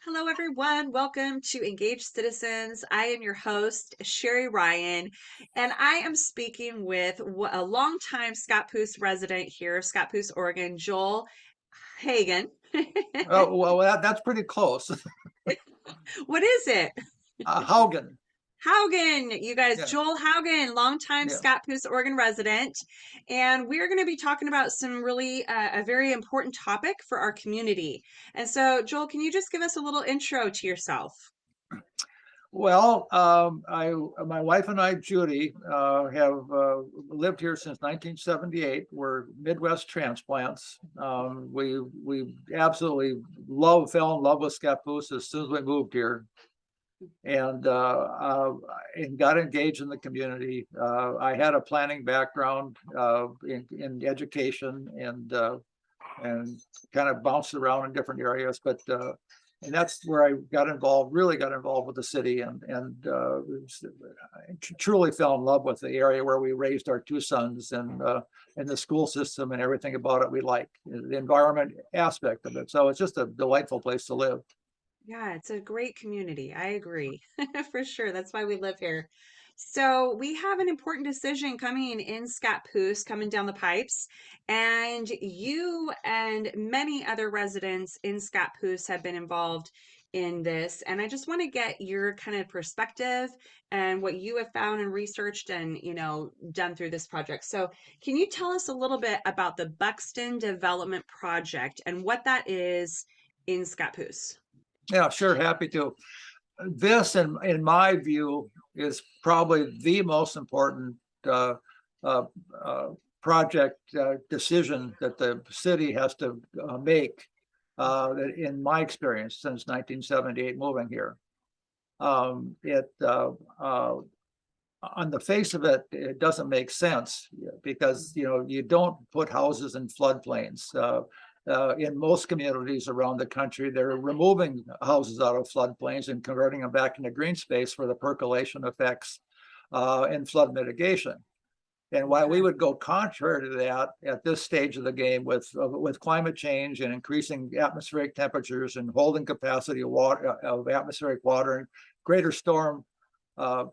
Hello, everyone. Welcome to Engaged Citizens. I am your host, Sherry Ryan, and I am speaking with a longtime Scappoose resident here, Scappoose, Oregon, Joel Hagen. Oh, well, that's pretty close. What is it? Haugen. Haugen, you guys, Yeah, Joel Haugen, longtime yeah. Scappoose, Oregon resident. And we're going to be talking about some really, a very important topic for our community. And so, Joel, can you just give us a little intro to yourself? Well, my wife and I, Judy, have lived here since 1978. We're Midwest transplants. We absolutely fell in love with Scappoose as soon as we moved here, and got engaged in the community. I had a planning background in education and kind of bounced around in different areas, but and that's where I got involved, really got involved with the city, and truly fell in love with the area where we raised our two sons, and the school system and everything about it we like, the environment aspect of it. So it's just a delightful place to live. Yeah, it's a great community. I agree for sure. That's why we live here. So we have an important decision coming in Scappoose, coming down the pipes, and you and many other residents in Scappoose have been involved in this. And I just want to get your kind of perspective and what you have found and researched and, done through this project. So can you tell us a little bit about the Buxton Development Project and what that is in Scappoose? Yeah, sure, happy to. This, in my view, is probably the most important uh, uh, uh, project decision that the city has to make, in my experience since 1978 moving here. It On the face of it, it doesn't make sense because you don't put houses in floodplains. In most communities around the country, they're removing houses out of floodplains and converting them back into green space for the percolation effects and flood mitigation. And why we Okay. would go contrary to that at this stage of the game with climate change and increasing atmospheric temperatures and holding capacity of water, of atmospheric water, and greater storm uh,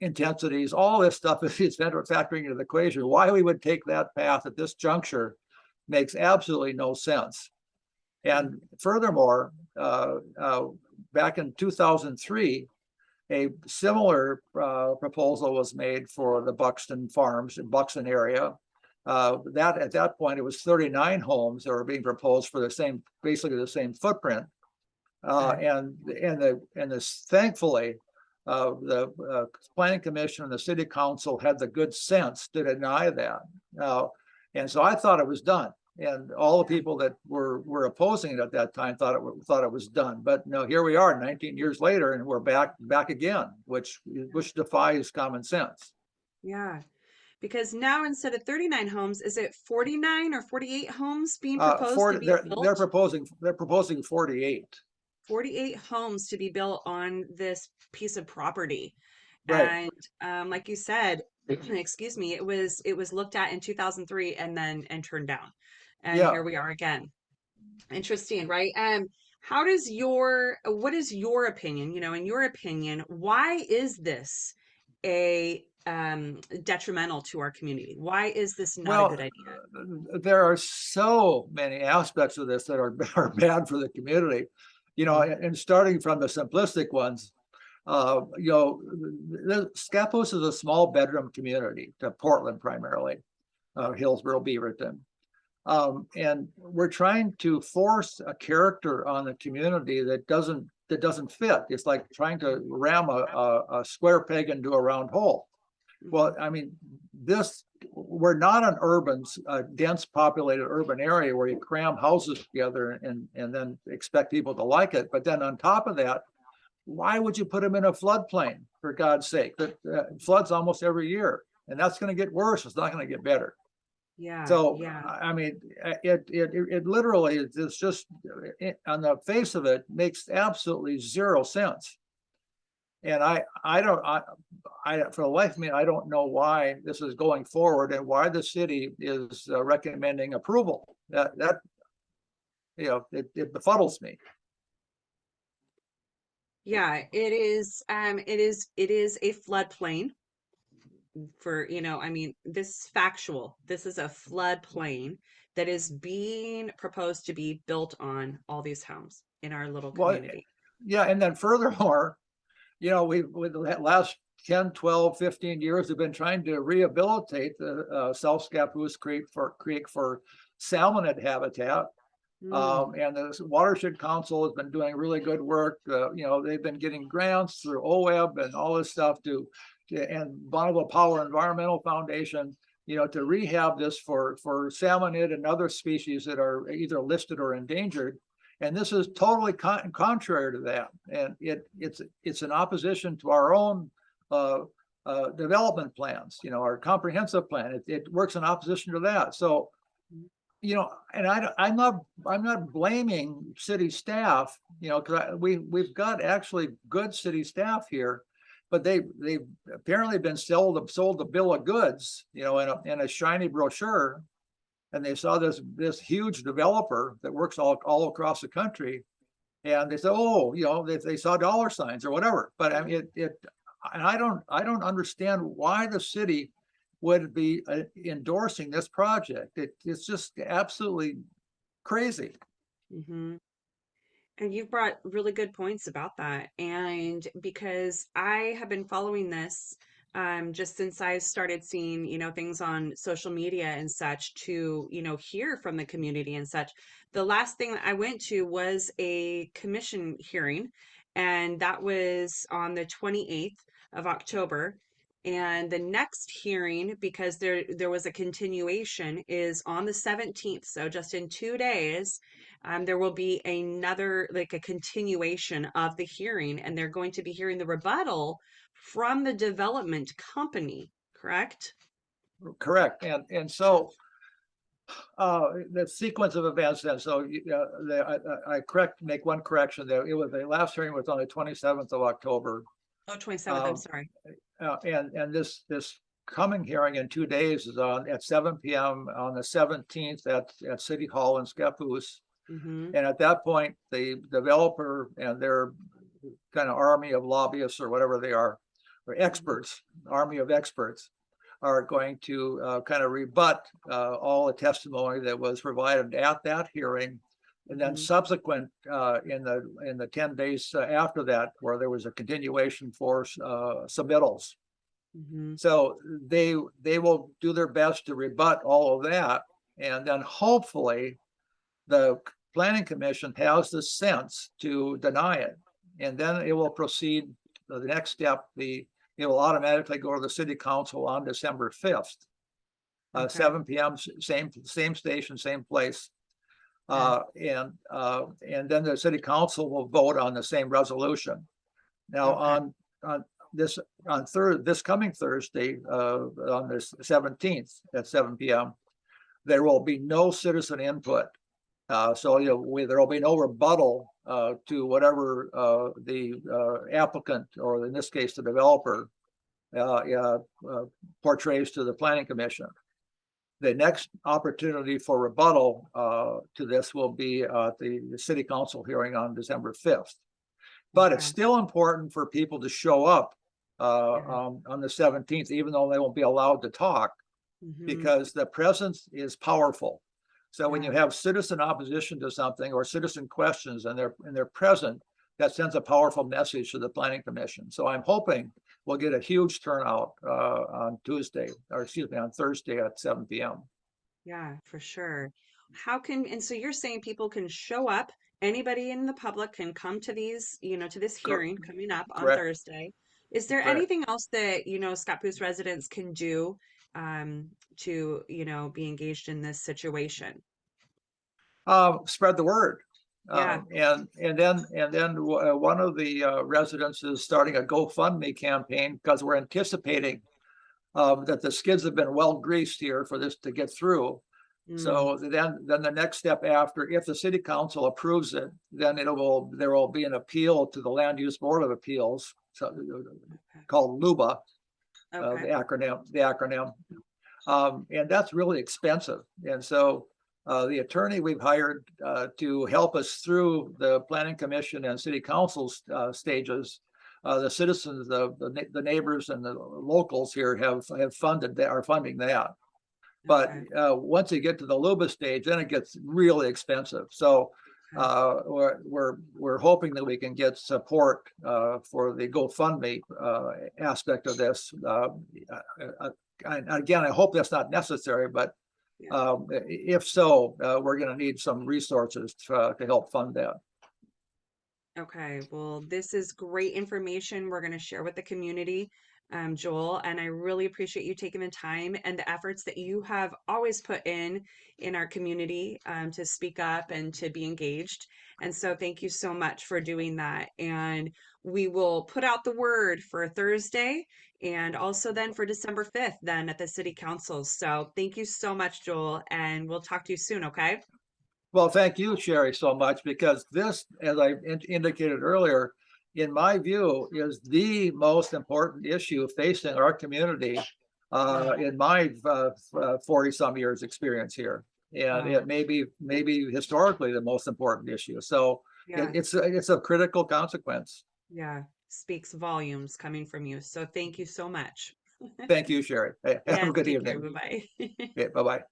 intensities, all this stuff is factoring into the equation. Why we would take that path at this juncture makes absolutely no sense. And furthermore, back in 2003, a similar proposal was made for the Buxton farms in Buxton area. That at that point, it was 39 homes that were being proposed for basically the same footprint. Okay. Thankfully, the planning commission and the city council had the good sense to deny that. And so I thought it was done. And all the Yeah. people that were opposing it at that time thought it was done. But no, here we are 19 years later, and we're back again, which defies common sense. Yeah. Because now instead of 39 homes, is it 49 or 48 homes being proposed to 40, be built? they're proposing 48. 48 homes to be built on this piece of property. Right. And like you said, excuse me, it was looked at in 2003 and turned down. And Yeah. here we are again. Interesting, right? How does what is your opinion? In your opinion, why is this a detrimental to our community? Why is this not a good Well, idea? there are so many aspects of this that are bad for the community, Mhm. and starting from the simplistic ones, Scappoose is a small bedroom community to Portland primarily, Hillsborough, Beaverton. And we're trying to force a character on the community that doesn't fit. It's like trying to ram a square peg into a round hole. Mhm. Well, I mean, we're not an dense populated urban area where you cram houses together and then expect people to like it. But then on top of that, why would you put them in a floodplain, for God's sake? That floods almost every year, and that's going to get worse. It's not going to get better. Yeah, So, yeah. I mean, it literally is just on the face of it makes absolutely zero sense. And I don't for the life of me, I don't know why this is going forward and why the city is recommending approval. That it befuddles me. Yeah, it is a floodplain for, I mean, this is factual. This is a floodplain that is being proposed to be built on all these homes in our little Well, community. yeah, and then furthermore, we with the last 10, 12, 15 years have been trying to rehabilitate the South Scappoose Creek for salmonid habitat. Mm, And the Watershed Council has been doing really good work. They've been getting grants through OEB and all this stuff and Bonneville Power Environmental Foundation, to rehab this for salmonid and other species that are either listed or endangered. And this is totally contrary to that. And it's in opposition to our own uh, development plans, our comprehensive plan. It works in opposition to that. So, and I'm not blaming city staff, because we've got actually good city staff here, but they've apparently been sold a bill of goods, in a shiny brochure, and they saw this huge developer that works all across the country, and they said, oh, they saw dollar signs or whatever. But I mean, and I don't understand why the city would be endorsing this project. It's just absolutely crazy. hmm And you've brought really good points about that. And because I have been following this just since I started seeing, things on social media and such to, hear from the community and such. The last thing that I went to was a commission hearing, and that was on the 28th of October. And the next hearing, because there was a continuation, is on the 17th. So just in 2 days there will be another, like a continuation of the hearing, and they're going to be hearing the rebuttal from the development company, correct? Correct. And so the sequence of events then. So I make one correction there. It was the last hearing was on the 27th of October. Oh, 27th, I'm Um, sorry. and this coming hearing in 2 days is on at 7 p.m. on the 17th at City Hall in Scappoose. Mm-hmm. And at that point, the developer and their kind of army of lobbyists or whatever they are, or Mm-hmm. experts, army of experts, are going to kind of rebut all the testimony that was provided at that hearing, and then Mm-hmm. subsequent in the 10 days after that, where there was a continuation for submittals. Mm-hmm. So they will do their best to rebut all of that, and then hopefully the planning commission has the sense to deny it, and then it will proceed to the next step. It will automatically go to the city council on December 5th, Okay. 7 p.m. Same station, same place, Okay. and then the city council will vote on the same resolution. Now Okay. on this this coming Thursday, on the 17th at 7 p.m., there will be no citizen input. So there will be no rebuttal to whatever the applicant, or in this case the developer, portrays to the planning commission. The next opportunity for rebuttal to this will be the city council hearing on December 5th. But it's Okay. still important for people to show up Yeah. on the 17th, even though they won't be allowed to talk, Mm-hmm. because the presence is powerful. So when you Yeah. have citizen opposition to something or citizen questions and they're present, that sends a powerful message to the planning commission. So I'm hoping we'll get a huge turnout on Tuesday, or excuse me, on Thursday at 7 p.m. Yeah, for sure. And so you're saying people can show up, anybody in the public can come to these, to this hearing coming up on Correct, Thursday. Is there correct. anything else that, Scappoose residents can do to, be engaged in this situation? Spread the word. Yeah. And then one of the residents is starting a GoFundMe campaign, because we're anticipating that the skids have been well greased here for this to get through. Mm, So then the next step after, if the city council approves it, then there will be an appeal to the Land Use Board of Appeals, called LUBA, okay. the acronym. And that's really expensive. And so The attorney we've hired to help us through the planning commission and city council stages, the citizens, the neighbors and the locals here have funded that, are funding that. But Okay. once you get to the Luba stage, then it gets really expensive. So Okay. we're hoping that we can get support for the GoFundMe aspect of this. Again, I hope that's not necessary, but Yeah. if so, we're going to need some resources to help fund that. Okay, well, this is great information we're going to share with the community, Joel, and I really appreciate you taking the time and the efforts that you have always put in our community to speak up and to be engaged. And so thank you so much for doing that. And we will put out the word for Thursday and also then for December 5th, then at the city council. So thank you so much, Joel, and we'll talk to you soon, okay? Well, thank you, Sherry, so much, because this, as I indicated earlier, in my view, is the most important issue facing our community Yeah. in my 40 some years experience here. And it Wow. may be maybe historically the most important issue. So Yeah. it's of critical consequence. Yeah, speaks volumes coming from you. So thank you so much. Thank you, Sherry. Hey, have a Yes, good take care. evening. Bye-bye. Okay, bye-bye.